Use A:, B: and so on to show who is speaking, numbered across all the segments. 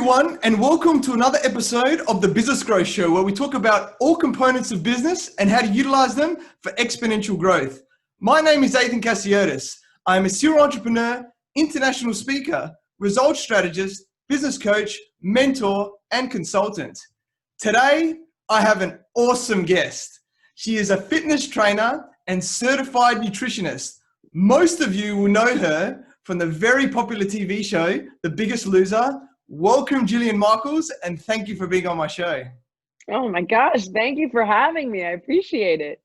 A: everyone, and welcome to another episode of the Business Growth Show, where we talk about all components of business and how to utilize them for exponential growth. My name is Athin Cassiotis. I am a serial entrepreneur, international speaker, results strategist, business coach, mentor, and consultant. Today, I have an awesome guest. She is a fitness trainer and certified nutritionist. Most of you will know her from the very popular TV show, The Biggest Loser. Welcome, Jillian Michaels, and thank you for being on my show.
B: Oh my gosh, thank you for having me. I appreciate it.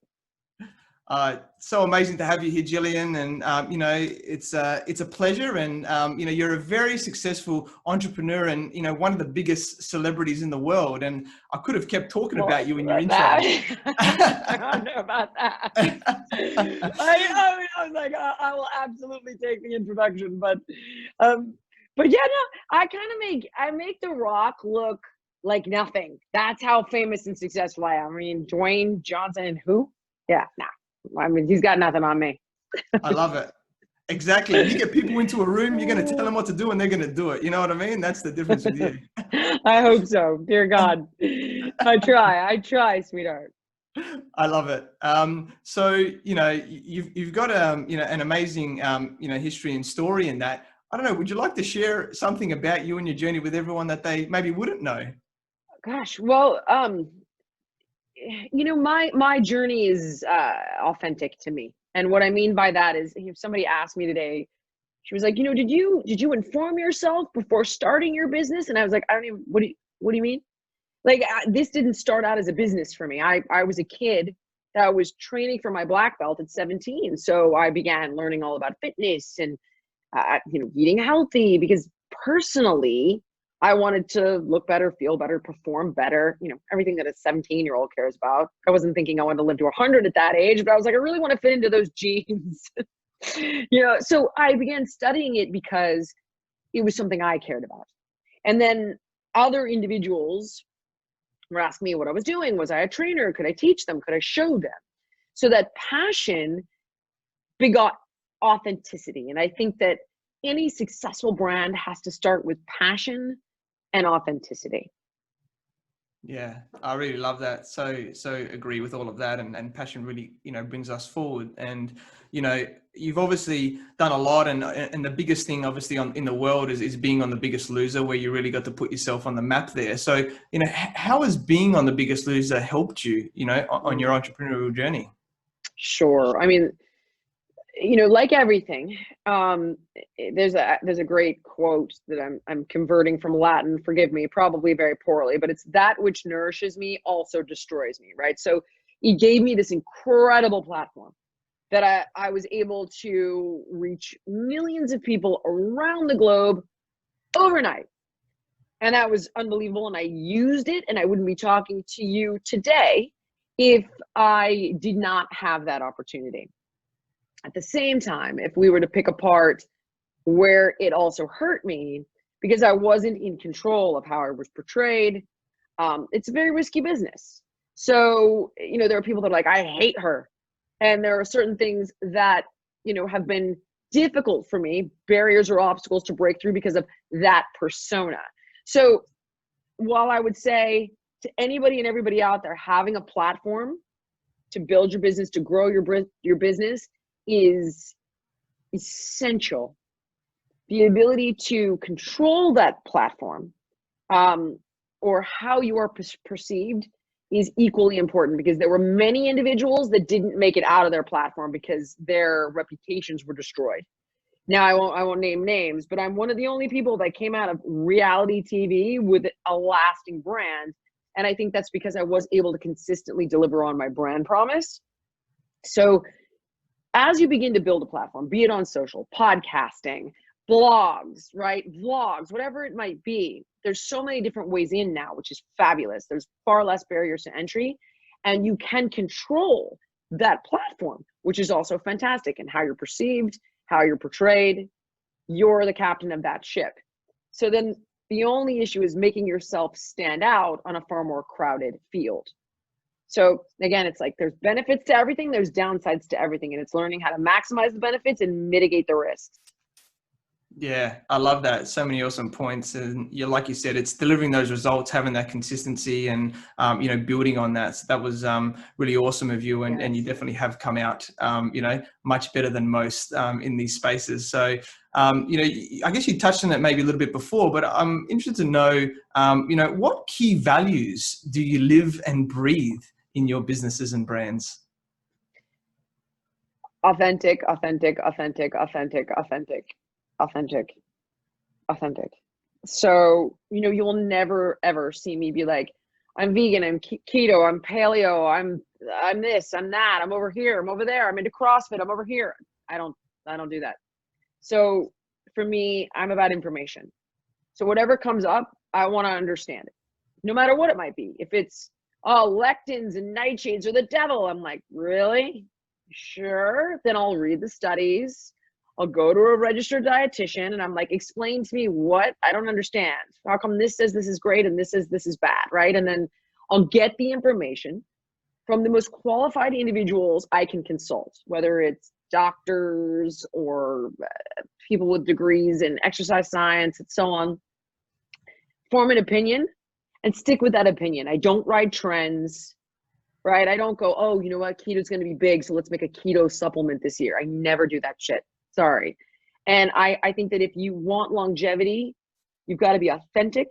A: So amazing to have you here, Jillian. And, it's a pleasure. And, you're a very successful entrepreneur and, one of the biggest celebrities in the world. And I could have kept talking about you in your intro.
B: I don't know about that. I was like, I will absolutely take the introduction. But yeah, no, I make The Rock look like nothing. That's how famous and successful I am. I mean, Dwayne Johnson, who? Yeah, nah. I mean, he's got nothing on me.
A: I love it. Exactly. You get people into a room, you're going to tell them what to do and they're going to do it. You know what I mean? That's the difference with you.
B: I hope so. Dear God. I try, sweetheart.
A: I love it. So, you've got, an amazing, history and story in that. I don't know, would you like to share something about you and your journey with everyone that they maybe wouldn't know?
B: Gosh, well, my journey is authentic to me. And what I mean by that is, if somebody asked me today, she was like, did you inform yourself before starting your business? And I was like, I don't even, what do you mean? Like, this didn't start out as a business for me. I was a kid that was training for my black belt at 17. So I began learning all about fitness and, eating healthy, because personally, I wanted to look better, feel better, perform better, everything that a 17-year-old cares about. I wasn't thinking I wanted to live to 100 at that age, but I was like, I really want to fit into those jeans. So I began studying it because it was something I cared about. And then other individuals were asking me what I was doing. Was I a trainer? Could I teach them? Could I show them? So that passion begot authenticity. And I think that any successful brand has to start with passion and authenticity.
A: Yeah, I really love that. So agree with all of that, and passion really, brings us forward. And, you've obviously done a lot, and the biggest thing obviously in the world is being on The Biggest Loser, where you really got to put yourself on the map there. So, how has being on The Biggest Loser helped you, on your entrepreneurial journey?
B: Sure. I mean, like everything, there's a great quote that I'm converting from Latin, forgive me, probably very poorly, but it's that which nourishes me also destroys me, right? So he gave me this incredible platform that I was able to reach millions of people around the globe overnight. And that was unbelievable. And I used it, and I wouldn't be talking to you today if I did not have that opportunity. At the same time, if we were to pick apart where it also hurt me, because I wasn't in control of how I was portrayed, it's a very risky business. So, there are people that are like, I hate her. And there are certain things that, have been difficult for me, barriers or obstacles to break through because of that persona. So while I would say to anybody and everybody out there, having a platform to build your business, to grow your business, is essential. The ability to control that platform, or how you are perceived, is equally important, because there were many individuals that didn't make it out of their platform because their reputations were destroyed. Now, I won't name names, but I'm one of the only people that came out of reality TV with a lasting brand. And I think that's because I was able to consistently deliver on my brand promise. So as you begin to build a platform, be it on social, podcasting, blogs, right? Vlogs, whatever it might be, there's so many different ways in now, which is fabulous. There's far less barriers to entry, and you can control that platform, which is also fantastic. And how you're perceived, how you're portrayed, you're the captain of that ship. So then the only issue is making yourself stand out on a far more crowded field. So again, it's like there's benefits to everything, there's downsides to everything, and it's learning how to maximize the benefits and mitigate the risks.
A: Yeah, I love that. So many awesome points, and like you said, it's delivering those results, having that consistency, and building on that. So that was really awesome of you, and you
B: Yes.
A: definitely have come out, much better than most in these spaces. So, I guess you touched on it maybe a little bit before, but I'm interested to know, what key values do you live and breathe in your businesses and brands?
B: Authentic, authentic, authentic, authentic, authentic, authentic, authentic. So, you'll never ever see me be like, I'm vegan, I'm keto, I'm paleo, I'm this, I'm that, I'm over here, I'm over there, I'm into CrossFit, I'm over here. I don't I don't do that. So for me, I'm about information. So whatever comes up, I want to understand it, no matter what it might be. If it's, oh, lectins and nightshades are the devil, I'm like, really? Sure. Then I'll read the studies. I'll go to a registered dietitian and I'm like, explain to me what I don't understand. How come this says this is great and this says this is bad, right? And then I'll get the information from the most qualified individuals I can consult, whether it's doctors or people with degrees in exercise science and so on. Form an opinion and stick with that opinion. I don't ride trends, right? I don't go, oh, you know what? Keto's going to be big, so let's make a keto supplement this year. I never do that shit. Sorry. And I think that if you want longevity, you've got to be authentic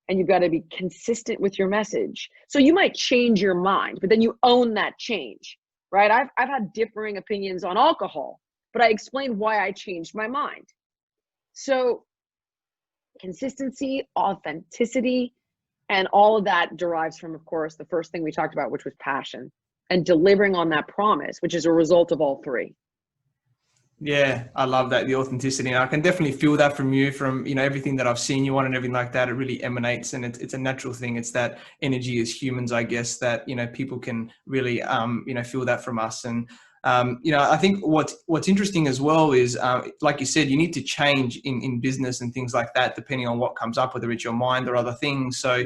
B: and you've got to be consistent with your message. So you might change your mind, but then you own that change, right? I've had differing opinions on alcohol, but I explained why I changed my mind. So consistency, authenticity, and all of that derives from, of course, the first thing we talked about, which was passion and delivering on that promise, which is a result of all three.
A: Yeah, I love that, the authenticity. And I can definitely feel that from you, from, everything that I've seen you on and everything like that. It really emanates, and it's a natural thing. It's that energy as humans, I guess, that, people can really, feel that from us. And, I think what's interesting as well is, like you said, you need to change in business and things like that, depending on what comes up, whether it's your mind or other things. So,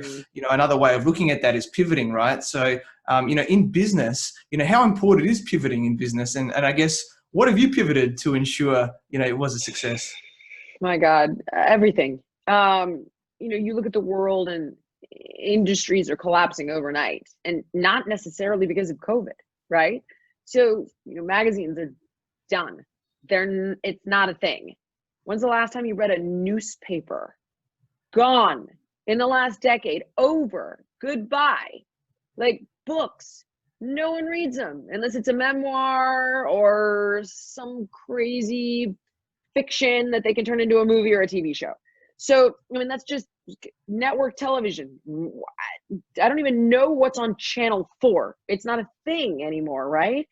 A: another way of looking at that is pivoting, right? So, in business, how important is pivoting in business? And I guess, what have you pivoted to ensure, it was a success?
B: My God, everything. You look at the world and industries are collapsing overnight, and not necessarily because of COVID, right? So, magazines are done. It's not a thing. When's the last time you read a newspaper? Gone. In the last decade, over. Goodbye. Like books, no one reads them unless it's a memoir or some crazy fiction that they can turn into a movie or a TV show. So, that's just network television. I don't even know what's on channel 4. It's not a thing anymore, right?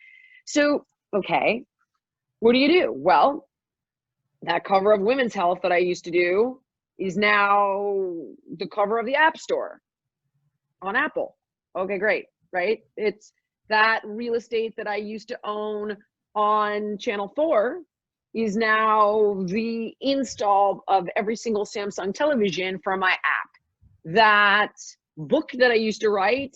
B: So, okay, what do? Well, that cover of Women's Health that I used to do is now the cover of the App Store on Apple. Okay, great, right? It's that real estate that I used to own on channel 4 is now the install of every single Samsung television for my app. That book that I used to write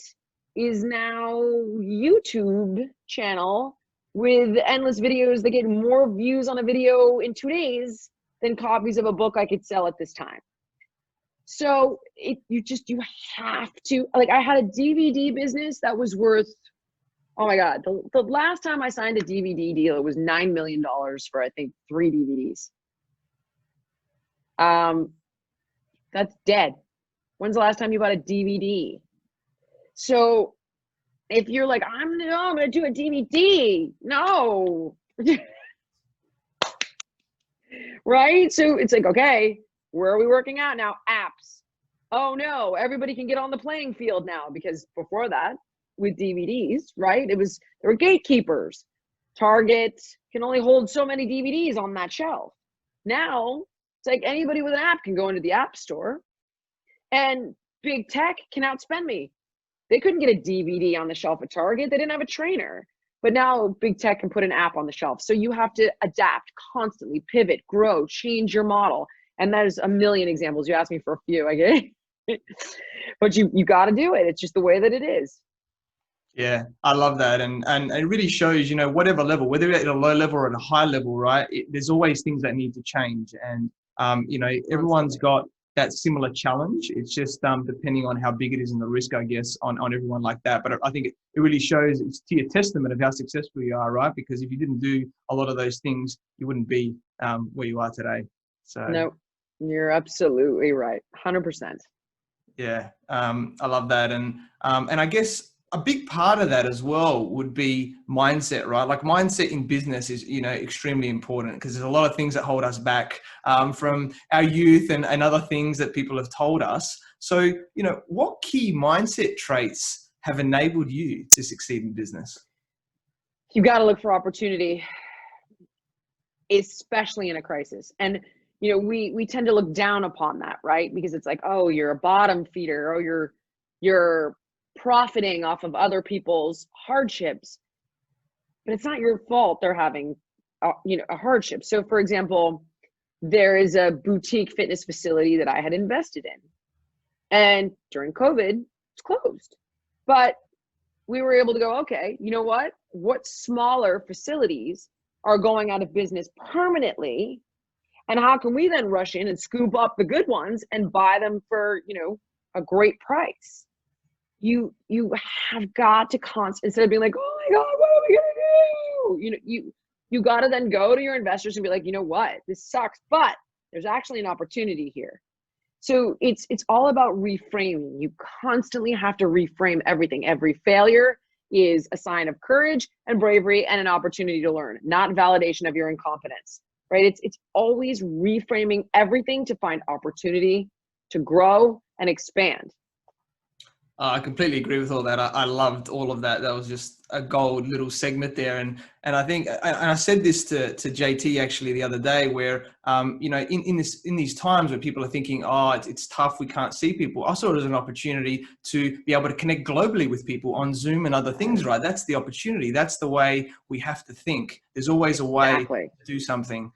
B: is now YouTube channel with endless videos that get more views on a video in 2 days than copies of a book I could sell at this time. So you have to, like, I had a DVD business that was worth, oh my God, the last time I signed a DVD deal, it was $9 million for, I think, 3 DVDs. That's dead. When's the last time you bought a DVD? So if you're like, I'm going to do a DVD. No. Right? So it's like, okay, where are we working out now? Apps. Oh no, everybody can get on the playing field now, because before that, with DVDs, right? There were gatekeepers. Target can only hold so many DVDs on that shelf. Now, it's like anybody with an app can go into the app store, and big tech can outspend me. They couldn't get a DVD on the shelf at Target. They didn't have a trainer. But now big tech can put an app on the shelf. So you have to adapt, constantly pivot, grow, change your model. And there's a million examples. You asked me for a few, I get it. But you got to do it. It's just the way that it is.
A: Yeah, I love that. And it really shows, you know, whatever level, whether you're at a low level or at a high level, right? There's always things that need to change. And, you know, everyone's
B: Constantly.
A: got that similar challenge. It's just depending on how big it is and the risk, I guess, on everyone like that. But I think it really shows, it's to your testament of how successful you are, right? Because if you didn't do a lot of those things, you wouldn't be where you are today. So,
B: No, you're absolutely right. 100%.
A: yeah, I love that. And I guess a big part of that as well would be mindset, right? Like mindset in business is, you know, extremely important because there's a lot of things that hold us back from our youth and other things that people have told us. So, you know, what key mindset traits have enabled you to succeed in business?
B: You got to look for opportunity, especially in a crisis. And you know, we tend to look down upon that, right? Because it's like, oh, you're a bottom feeder, or you're profiting off of other people's hardships, but it's not your fault they're having you know, a hardship. So for example, there is a boutique fitness facility that I had invested in, and during COVID it's closed, but we were able to go, okay, you know what smaller facilities are going out of business permanently, and how can we then rush in and scoop up the good ones and buy them for, you know, a great price? You have got to instead of being like, oh my God, what are we gonna do? You know, you got to then go to your investors and be like, you know what, this sucks, but there's actually an opportunity here. So it's all about reframing. You constantly have to reframe everything. Every failure is a sign of courage and bravery and an opportunity to learn, not validation of your incompetence. Right? It's always reframing everything to find opportunity to grow and expand.
A: I completely agree with all that. I loved all of that. That was just a gold little segment there. And I think, and I said this to JT actually the other day, where you know, in these times where people are thinking, oh, it's tough, we can't see people. I saw it as an opportunity to be able to connect globally with people on Zoom and other things. Right? That's the opportunity. That's the way we have to think. There's always a way
B: Exactly.
A: to do something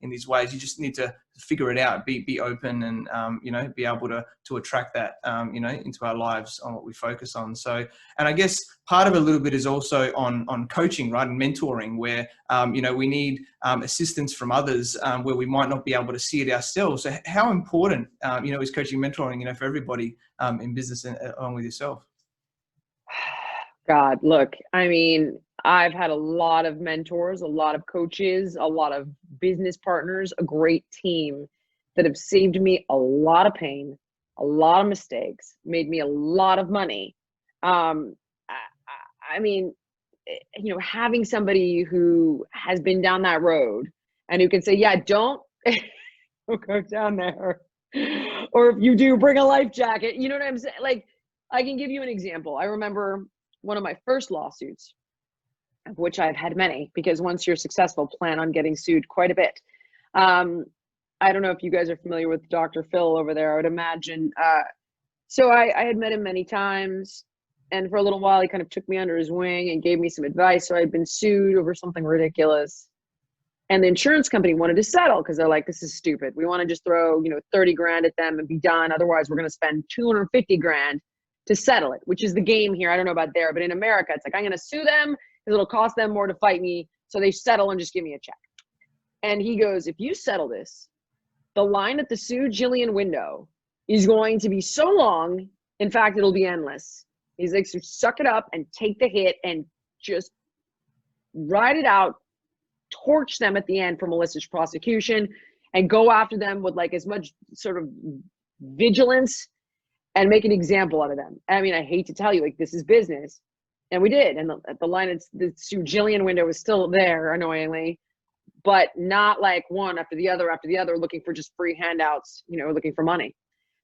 A: in these ways. You just need to figure it out, be open, and you know, be able to attract that you know, into our lives on what we focus on. So, and I guess part of it a little bit is also on coaching, right, and mentoring, where you know, we need assistance from others where we might not be able to see it ourselves. So how important you know, is coaching, mentoring, you know, for everybody in business and along with yourself?
B: God, look, I mean, I've had a lot of mentors, a lot of coaches, a lot of business partners, a great team that have saved me a lot of pain, a lot of mistakes, made me a lot of money. I mean, you know, having somebody who has been down that road and who can say, yeah, don't go down there. Or if you do, bring a life jacket. You know what I'm saying? Like, I can give you an example. I remember one of my first lawsuits, of which I've had many, because once you're successful, plan on getting sued quite a bit. I don't know if you guys are familiar with Dr. Phil over there. I would imagine. So I had met him many times, and for a little while, he kind of took me under his wing and gave me some advice. So I'd been sued over something ridiculous, and the insurance company wanted to settle because they're like, "This is stupid. We want to just throw, you know, 30 grand at them and be done. Otherwise, we're going to spend 250 grand to settle it," which is the game here. I don't know about there, but in America, it's like, I'm going to sue them because it'll cost them more to fight me. So they settle and just give me a check. And he goes, if you settle this, the line at the sue Jillian window is going to be so long. In fact, it'll be endless. He's like, so suck it up and take the hit and just ride it out, torch them at the end for malicious prosecution, and go after them with like as much sort of vigilance and make an example out of them. I mean, I hate to tell you, like, this is business. And we did. And the line, the Sue Jillian window was still there, annoyingly, but not like one after the other, looking for just free handouts, you know, looking for money.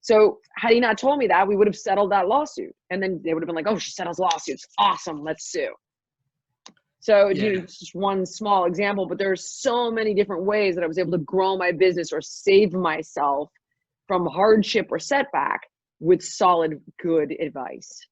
B: So had he not told me that, we would have settled that lawsuit. And then they would have been like, oh, she settles lawsuits. Awesome. Let's sue. So
A: Yeah.
B: you know, it's just one small example, but there's so many different ways that I was able to grow my business or save myself from hardship or setback with solid, good advice.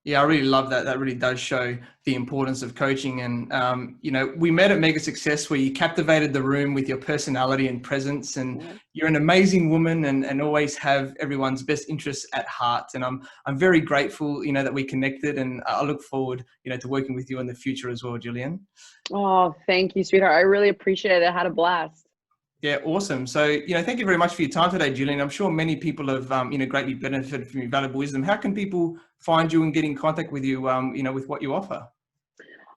A: Yeah, I really love that. That really does show the importance of coaching. And, you know, we met at Mega Success where you captivated the room with your personality and presence. And you're an amazing woman and always have everyone's best interests at heart. And I'm very grateful, you know, that we connected, and I look forward, you know, to working with you in the future as well, Jillian.
B: Oh, thank you, sweetheart. I really appreciate it. I had a blast.
A: Yeah, awesome. So, you know, thank you very much for your time today, Jillian. I'm sure many people have, you know, greatly benefited from your valuable wisdom. How can people find you and get in contact with you, you know, with what you offer?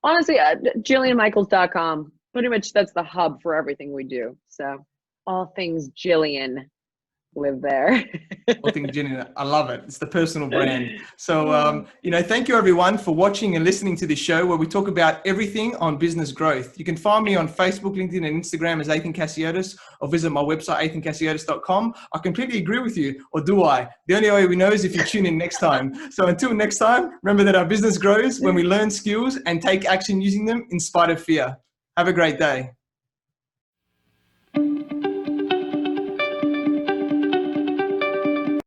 B: Honestly, JillianMichaels.com. Pretty much that's the hub for everything we do. So all things Jillian live there.
A: All things Jillian. I love it. It's the personal brand. So, you know, thank you everyone for watching and listening to this show where we talk about everything on business growth. You can find me on Facebook, LinkedIn, and Instagram as Athin Cassiotis, or visit my website, athincassiotis.com. I completely agree with you, or do I? The only way we know is if you tune in next time. So until next time, remember that our business grows when we learn skills and take action using them in spite of fear. Have a great day.